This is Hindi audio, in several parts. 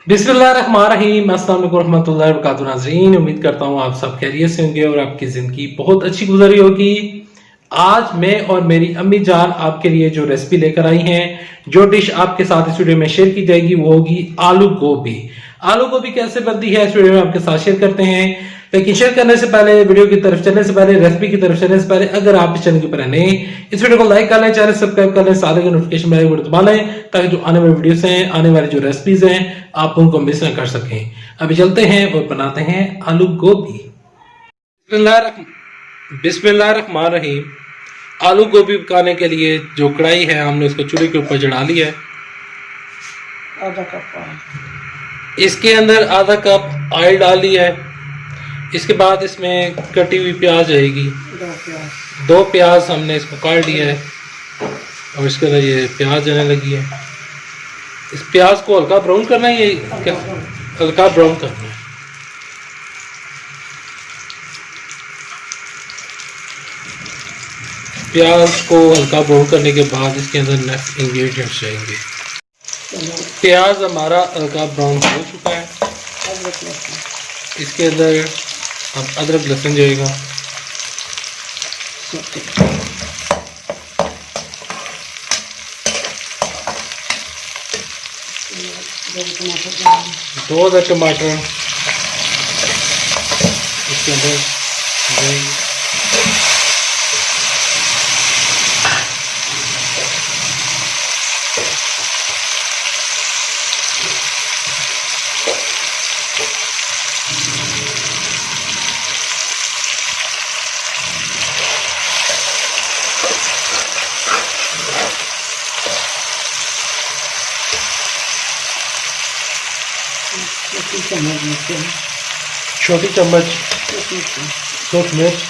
बिस्मिल्लाहिर्रहमानिर्रहीम, अस्सलाम वालेकुम रहमतुल्लाहि व बरकातुहू। नाज़रीन, उम्मीद करता हूँ आप सब खैरियत से होंगे और आपकी ज़िंदगी बहुत अच्छी गुजरी होगी। आज मैं और मेरी अम्मी जान आपके लिए जो रेसिपी लेकर आई हैं, जो डिश आपके साथ इस वीडियो में शेयर की जाएगी वो होगी आलू गोभी। आलू गोभी कैसे बनती है इस वीडियो में आपके साथ शेयर करते हैं। लेकिन शेयर करने से पहले, वीडियो की तरफ चलने से पहले, रेसिपी की तरफ चलने से पहले, अगर आप इस चैनल के ऊपर नए, इस वीडियो को लाइक कर लें, चैनल सब्सक्राइब कर लें, साथ ही नोटिफिकेशन बेल को दबा लें ताकि जो आने वाली वीडियोस हैं, आने वाली जो रेसिपीज हैं, आप उनको मिस ना कर सकें। अभी चलते हैं और बनाते हैं आलू गोभी। बिस्मिल्लाहिर्रहमानिर्रहीम। आलू गोभी पकाने के लिए जो कढ़ाई है, हमने उसको चूल्हे के ऊपर चढ़ा लिया है। आधा कप इसके अंदर आधा कप ऑयल डाल लिया है। इसके बाद इसमें कटी हुई प्याज आएगी, दो प्याज हमने इसको काट लिया है और इसके अंदर ये प्याज जाने लगी है। इस प्याज को हल्का ब्राउन करना है, ये क्या हल्का ब्राउन करना है। प्याज को हल्का ब्राउन करने के बाद इसके अंदर नेक्स्ट इंग्रेडिएंट्स जाएंगे। प्याज हमारा हल्का ब्राउन हो चुका है। इसके अंदर अब अदरक लहसुन जाएगा। दो अदर टमाटर इसके अंदर जाएंगे। छोटी चम्मच सूख मिर्च,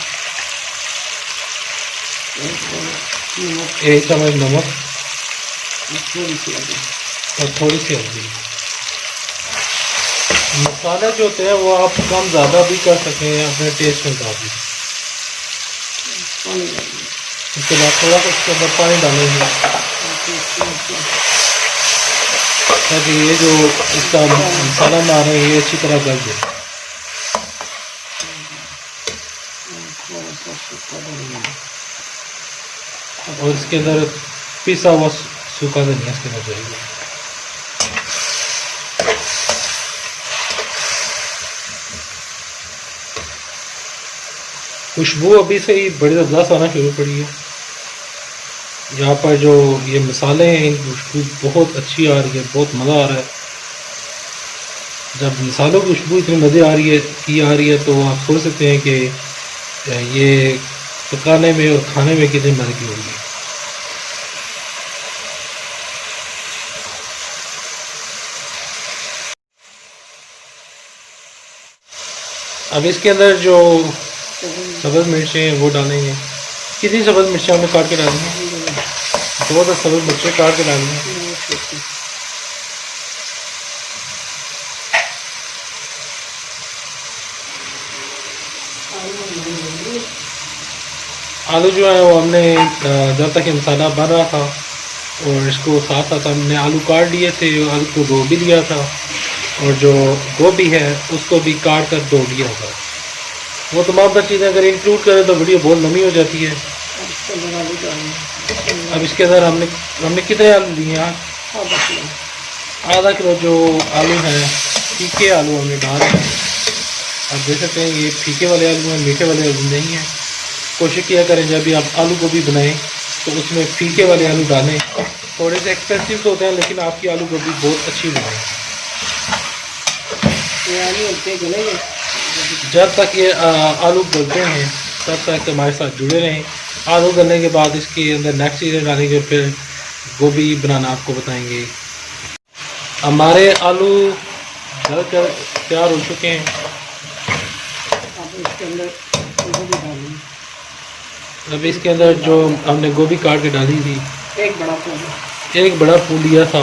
एक चम्मच नमक और थोड़ी सी हल्दी। मसाले जो होते हैं वो आप कम ज़्यादा भी कर सकते हैं अपने टेस्ट के मुताबिक। उसके बाद थोड़ा सा उसके अंदर पानी डालेंगे ताकि ये जो इसका मसाला बना रहे हैं ये अच्छी तरह गल जाए। और इसके अंदर पिसा हुआ सूखा धनिया इसके अंदर जाएगा। खुशबू अभी से ही बड़ी ज़बरदस्त आना शुरू पड़ी है। यहाँ पर जो ये मसाले हैं खुशबू बहुत अच्छी आ रही है, बहुत मज़ा आ रहा है। जब मसालों की खुशबू इतनी मज़े आ रही है तो आप सोच सकते हैं कि ये पकाने में और खाने में कितनी मज़े की होगी। अब इसके अंदर जो सब्ज़ मिर्चें हैं वो डालेंगे। कितनी सब्ज़ मिर्चें हमने काट के डाली हैं? 2 सब्ज़ मिर्चें काट के डाली हैं। आलू जो है वो हमने जब तक ये मसाला बन रहा था और इसको साथ साथ हमने आलू काट लिए थे, आलू को धो भी लिया था और जो गोभी है उसको भी काट कर धो लिया था। वो तमाम तर चीज़ें अगर इंक्लूड करें तो वीडियो बहुत लंबी हो जाती है। अब इसके अंदर हमने कितने आलू लिए हैं? आधा किलो जो आलू हैं, फीके आलू हमने डाल रहे हैं। आप देख सकते हैं ये फीके वाले आलू हैं, मीठे वाले आलू नहीं हैं। कोशिश किया करें जब भी आप आलू गोभी बनाएं तो उसमें फीके वाले आलू डालें। थोड़े से एक्सपेंसिव तो होते हैं लेकिन आपकी आलू गोभी बहुत अच्छी बने। जब तक ये आलू गलते हैं तब तक हमारे साथ जुड़े रहें। आलू गलने के बाद इसके अंदर नेक्स्ट चीज़ें डालेंगे, फिर गोभी बनाना आपको बताएंगे। हमारे आलू गल कर तैयार हो चुके हैं। अब इसके अंदर जो हमने गोभी काट के डाली थी, एक बड़ा फूल लिया था।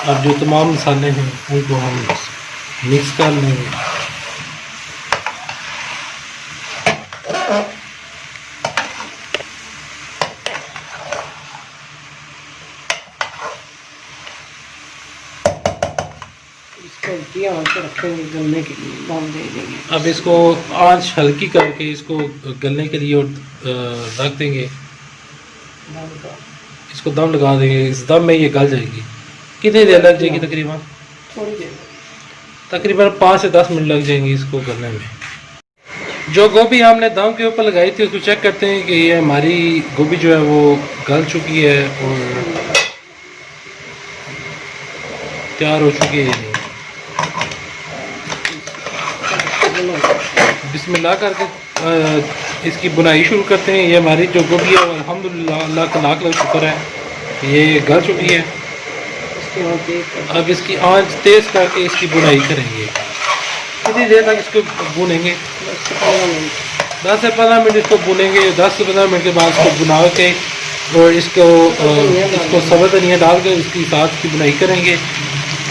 अब जो तमाम मसाले हैं उनको हम मिक्स कर लेंगे। इसको ध्यान से रखेंगे गलने के लिए, दम दे देंगे। अब इसको आंच हल्की करके इसको गलने के लिए रख देंगे। दम का इसको दम लगा देंगे, इस दम में ये गल जाएगी। कितनी देर लग जाएगी? तकरीबन थोड़ी देर। तकरीबन 5 से 10 मिनट लग जाएंगे इसको गलने में। जो गोभी हमने दम के ऊपर लगाई थी उसको चेक करते हैं कि ये हमारी गोभी जो है वो गल चुकी है और तैयार हो चुकी है या नहीं। बिस्मिल्लाह करके इसकी बुनाई शुरू करते हैं। ये हमारी जो गोभी है वो अल्हम्दुलिल्लाह अल्लाह का लाख लाख शुक्र है, ये गल चुकी है। अब इसकी आंच तेज़ करके इसकी बुनाई करेंगे। कितनी देर तक इसको भूनेंगे? 10 से 15 मिनट इसको भूनेंगे। 10 से 15 मिनट के बाद इसको बुना के और इसको सब्ज़ धनिया डाल कर इसकी साथ की बुनाई करेंगे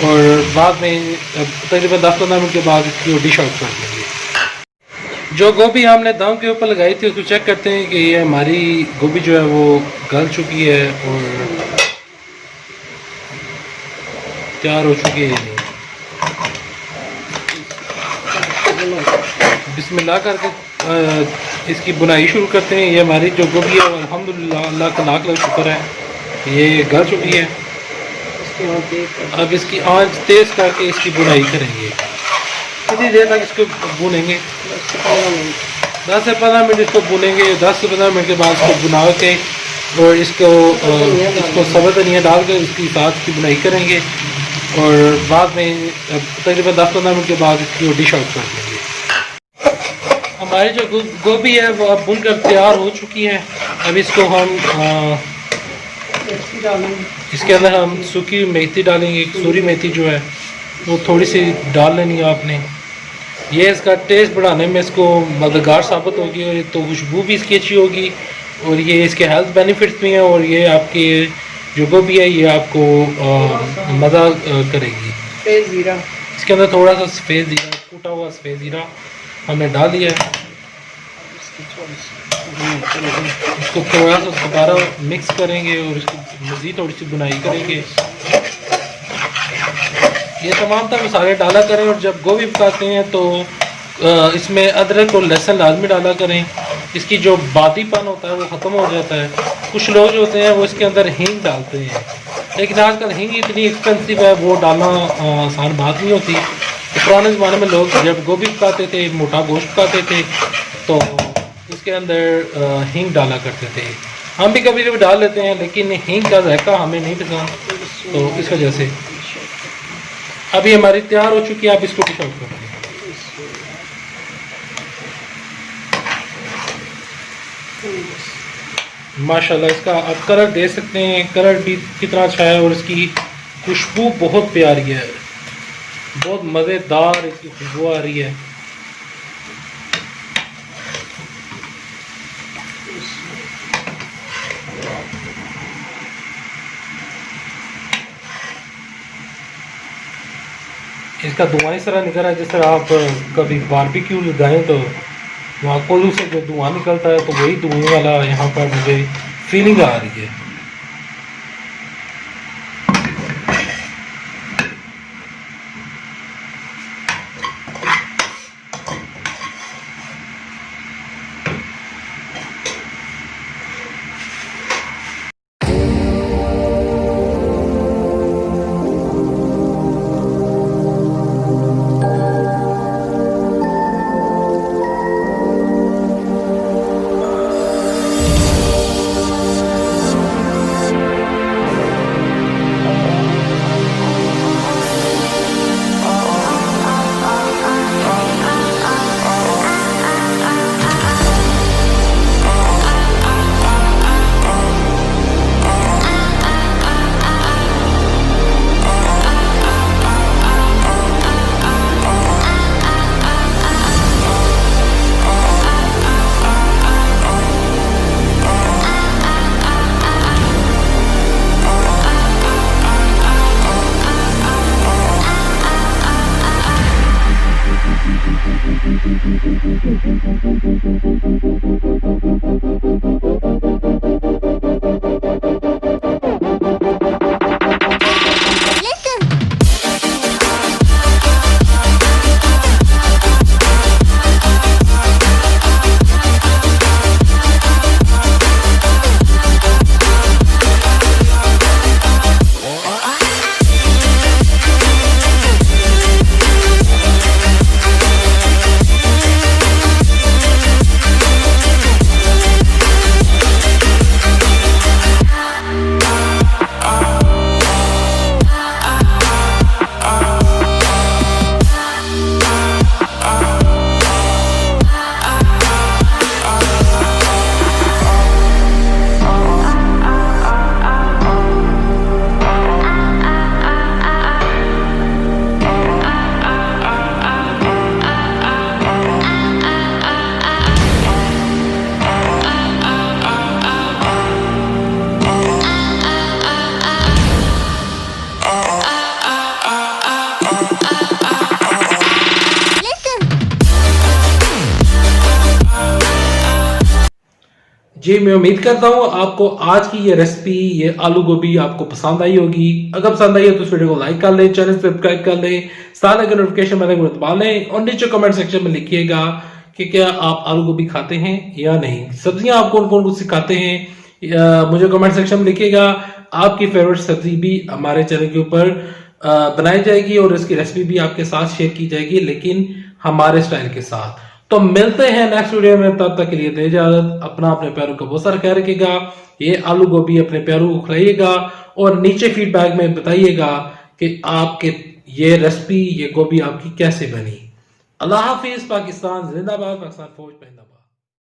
और बाद में तकरीबन 10-15 मिनट के बाद इसकी डिश आउट कर देंगे। जो गोभी हमने दम के ऊपर लगाई थी उसको चेक करते हैं कि ये हमारी गोभी जो है वो गल चुकी है और तैयार हो चुकी है या नहीं। बिस्मिल्लाह करके इसकी बुनाई शुरू करते हैं। ये हमारी जो गोभी है वो अल्हम्दुलिल्लाह अल्लाह का लाख लाख शुक्र है, ये गल चुकी है। अब इसकी आंच तेज़ करके इसकी बुनाई करेंगे। कितनी देर तक इसको भूनेंगे? 10 से 15 मिनट इसको भूनेंगे। 10 से 15 मिनट के बाद इसको बुना के और इसको सब्ज़ धनिया डाल कर इसकी साथ की बुनाई करेंगे और बाद में तकरीबन 10-15 मिनट के बाद इसकी डिश आउट कर देंगे। हमारी जो गोभी है वो अब भून कर तैयार हो चुकी है। अब इसको हम इसके अंदर हम सूखी मेथी डालेंगे। सूरी मेथी जो है वो थोड़ी सी डाल लेनी है आपने। ये इसका टेस्ट बढ़ाने में इसको मददगार साबित होगी और तो खुशबू भी इसकी अच्छी होगी और ये इसके हेल्थ बेनिफिट्स भी हैं और ये आपके जो गोभी है ये आपको मज़ा करेगी। सफ़ेद ज़ीरा, इसके अंदर थोड़ा सा सफ़ेद ज़ीरा, कूटा हुआ सफ़ेद ज़ीरा हमने डाल दिया है। इसको थोड़ा सा दोबारा मिक्स करेंगे और इसको मज़ीद थोड़ी सी बुनाई करेंगे। ये तमाम तर मसाले डाला करें और जब गोभी पकाते हैं तो इसमें अदरक और लहसुन लाजमी डाला करें। इसकी जो बादीपन होता है वो ख़त्म हो जाता है। कुछ लोग जो होते हैं वो इसके अंदर हींग डालते हैं, लेकिन आजकल हींग इतनी एक्सपेंसिव है, वो डालना आसान बात नहीं होती। तो पुराने ज़माने में लोग जब गोभी पकाते थे, मोटा गोश्त पकाते थे, तो इसके अंदर हींग डाला करते थे। हम भी कभी कभी डाल लेते हैं, लेकिन हींग का जायका हमें नहीं पसंद, तो इस वजह से। अभी हमारी तैयार हो चुकी है, आप इसको डिश आउट करें। माशाल्लाह इसका आप कलर दे सकते हैं, कलर भी कितना अच्छा है और इसकी खुशबू बहुत प्यारी है, बहुत मज़ेदार इसकी खुशबू आ रही है। इसका धुआं इस तरह निकल रहा है जिस तरह आप कभी बारबेक्यू लगाएं तो वहाँ कोल्हू से जो धुआं निकलता है, तो वही धुएं वाला यहाँ पर मुझे फीलिंग आ रही है। जी मैं उम्मीद करता हूँ आपको आज की ये रेसिपी, ये आलू गोभी आपको पसंद आई होगी। अगर पसंद आई हो तो इस वीडियो को लाइक कर लें, चैनल सब्सक्राइब कर लें, साथ अगर नोटिफिकेशन बटन को दबा लें और नीचे कमेंट सेक्शन में लिखिएगा कि क्या आप आलू गोभी खाते हैं या नहीं, सब्जियां आप कौन कौन सी खाते हैं, मुझे कमेंट सेक्शन में लिखिएगा। आपकी फेवरेट सब्जी भी हमारे चैनल के ऊपर बनाई जाएगी और इसकी रेसिपी भी आपके साथ शेयर की जाएगी, लेकिन हमारे स्टाइल के साथ। तो मिलते हैं नेक्स्ट वीडियो में, तब तक के लिए दे इजाजत। अपना अपने पैरों का बहुत सारा ख्याल रखिएगा। ये आलू गोभी अपने पैरों को खिलाइएगा और नीचे फीडबैक में बताइएगा कि आपके ये रेसिपी, ये गोभी आपकी कैसे बनी। अल्लाह हाफिज। पाकिस्तान जिंदाबाद, पाकिस्तान फौज जिंदाबाद।